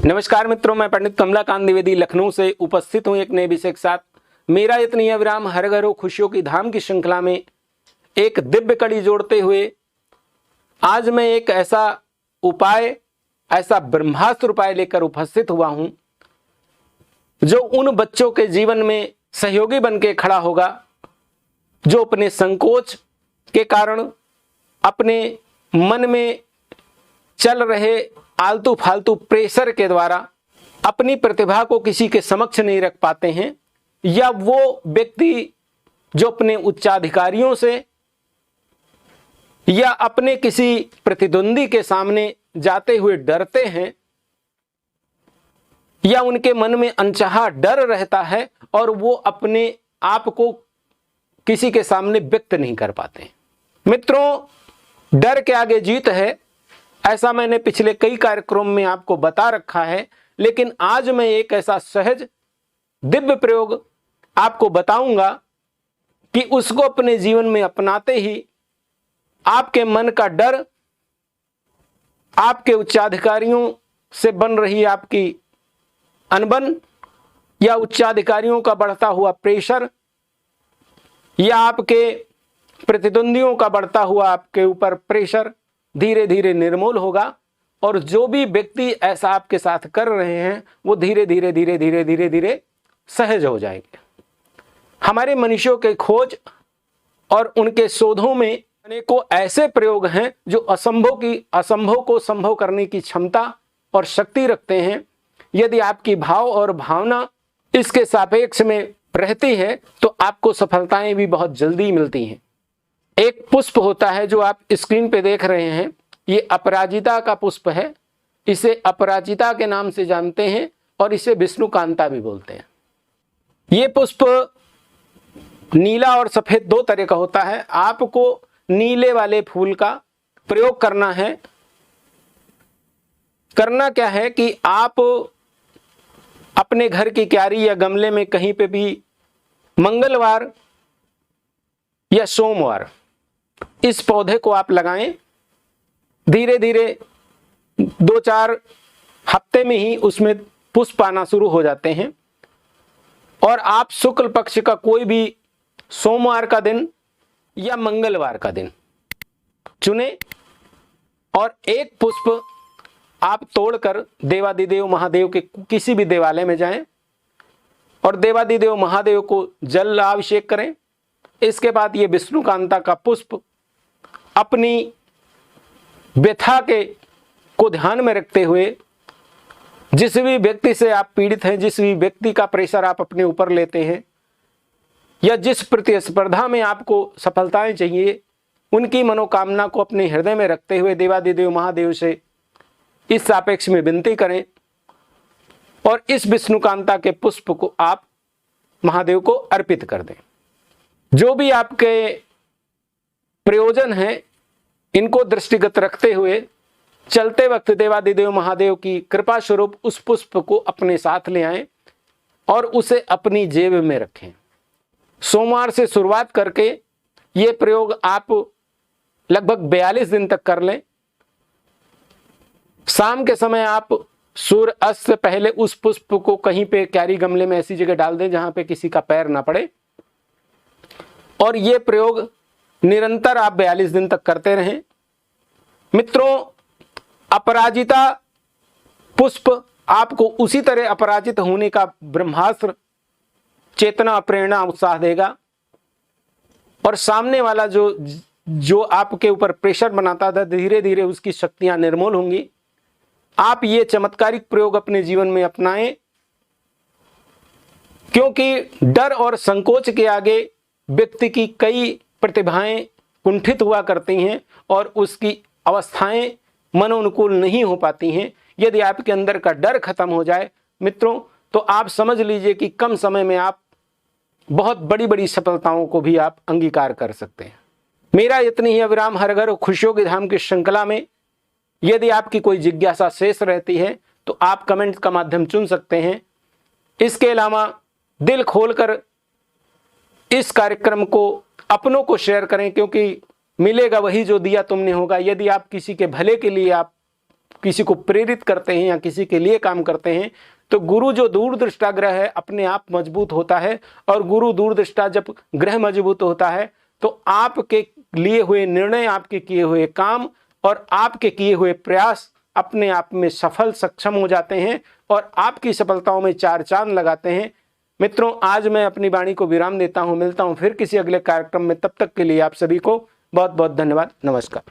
नमस्कार मित्रों, मैं पंडित कमलाकांत द्विवेदी लखनऊ से उपस्थित हूं एक नए विषय के साथ। मेरा यत्न यह विराम हर घर हो खुशियों की धाम की श्रृंखला में एक दिव्य कड़ी जोड़ते हुए आज मैं एक ऐसा उपाय, ऐसा ब्रह्मास्त्र उपाय लेकर उपस्थित हुआ हूं जो उन बच्चों के जीवन में सहयोगी बन के खड़ा होगा जो अपने संकोच के कारण अपने मन में चल रहे आलतू फालतू प्रेशर के द्वारा अपनी प्रतिभा को किसी के समक्ष नहीं रख पाते हैं, या वो व्यक्ति जो अपने उच्चाधिकारियों से या अपने किसी प्रतिद्वंदी के सामने जाते हुए डरते हैं, या उनके मन में अनचाहा डर रहता है और वो अपने आप को किसी के सामने व्यक्त नहीं कर पाते। मित्रों, डर के आगे जीत है, ऐसा मैंने पिछले कई कार्यक्रम में आपको बता रखा है, लेकिन आज मैं एक ऐसा सहज दिव्य प्रयोग आपको बताऊंगा कि उसको अपने जीवन में अपनाते ही आपके मन का डर, आपके उच्चाधिकारियों से बन रही आपकी अनबन, या उच्चाधिकारियों का बढ़ता हुआ प्रेशर, या आपके प्रतिद्वंदियों का बढ़ता हुआ आपके ऊपर प्रेशर धीरे धीरे निर्मूल होगा। और जो भी व्यक्ति ऐसा आपके साथ कर रहे हैं वो धीरे धीरे धीरे धीरे धीरे धीरे सहज हो जाएंगे। हमारे मनुष्यों के खोज और उनके शोधों में अनेकों ऐसे प्रयोग हैं जो असंभव को संभव करने की क्षमता और शक्ति रखते हैं। यदि आपकी भाव और भावना इसके सापेक्ष में रहती है तो आपको सफलताएं भी बहुत जल्दी मिलती हैं। एक पुष्प होता है जो आप स्क्रीन पे देख रहे हैं, ये अपराजिता का पुष्प है। इसे अपराजिता के नाम से जानते हैं और इसे विष्णुकांता भी बोलते हैं। ये पुष्प नीला और सफेद दो तरह का होता है। आपको नीले वाले फूल का प्रयोग करना है। करना क्या है कि आप अपने घर की क्यारी या गमले में कहीं पे भी मंगलवार या सोमवार इस पौधे को आप लगाएं। धीरे धीरे 2-4 हफ्ते में ही उसमें पुष्प आना शुरू हो जाते हैं। और आप शुक्ल पक्ष का कोई भी सोमवार का दिन या मंगलवार का दिन चुने और एक पुष्प आप तोड़कर देवादिदेव महादेव के किसी भी देवालय में जाएं और देवादिदेव महादेव को जल अभिषेक करें। इसके बाद ये विष्णुकांता का पुष्प अपनी व्यथा को ध्यान में रखते हुए जिस भी व्यक्ति से आप पीड़ित हैं, जिस भी व्यक्ति का प्रेशर आप अपने ऊपर लेते हैं, या जिस प्रतिस्पर्धा में आपको सफलताएं चाहिए, उनकी मनोकामना को अपने हृदय में रखते हुए देवादिदेव महादेव से इस सापेक्ष में विनती करें और इस विष्णुकांता के पुष्प को आप महादेव को अर्पित कर दें। जो भी आपके प्रयोजन हैं इनको दृष्टिगत रखते हुए चलते वक्त देवादिदेव महादेव की कृपा स्वरूप उस पुष्प को अपने साथ ले आएं और उसे अपनी जेब में रखें। सोमवार से शुरुआत करके ये प्रयोग आप लगभग 42 दिन तक कर लें। शाम के समय आप सूर्य अस्त से पहले उस पुष्प को कहीं पे क्यारी गमले में ऐसी जगह डाल दें जहां पे किसी का पैर ना पड़े, और ये प्रयोग निरंतर आप 42 दिन तक करते रहें। मित्रों, अपराजिता पुष्प आपको उसी तरह अपराजित होने का ब्रह्मास्त्र चेतना, प्रेरणा, उत्साह देगा। और सामने वाला जो आपके ऊपर प्रेशर बनाता था, धीरे धीरे उसकी शक्तियां निर्मूल होंगी। आप ये चमत्कारिक प्रयोग अपने जीवन में अपनाएं, क्योंकि डर और संकोच के आगे व्यक्ति की कई प्रतिभाएं कुंठित हुआ करती हैं और उसकी अवस्थाएं मनोनुकूल नहीं हो पाती हैं। यदि आपके अंदर का डर खत्म हो जाए मित्रों, तो आप समझ लीजिए कि कम समय में आप बहुत बड़ी बड़ी सफलताओं को भी आप अंगीकार कर सकते हैं। मेरा इतनी ही अविराम हर घर खुशियों की धाम की श्रृंखला में यदि आपकी कोई जिज्ञासा शेष रहती है तो आप कमेंट का माध्यम चुन सकते हैं। इसके अलावा दिल खोलकर इस कार्यक्रम को अपनों को शेयर करें, क्योंकि मिलेगा वही जो दिया तुमने होगा। यदि आप किसी के भले के लिए आप किसी को प्रेरित करते हैं या किसी के लिए काम करते हैं, तो गुरु जो दूरदृष्टा ग्रह है अपने आप मजबूत होता है। और गुरु दूरदृष्टा जब ग्रह मजबूत होता है तो आपके लिए हुए निर्णय, आपके किए हुए काम और आपके किए हुए प्रयास अपने आप में सफल सक्षम हो जाते हैं और आपकी सफलताओं में चार चांद लगाते हैं। मित्रों, आज मैं अपनी वाणी को विराम देता हूं। मिलता हूं फिर किसी अगले कार्यक्रम में। तब तक के लिए आप सभी को बहुत बहुत धन्यवाद। नमस्कार।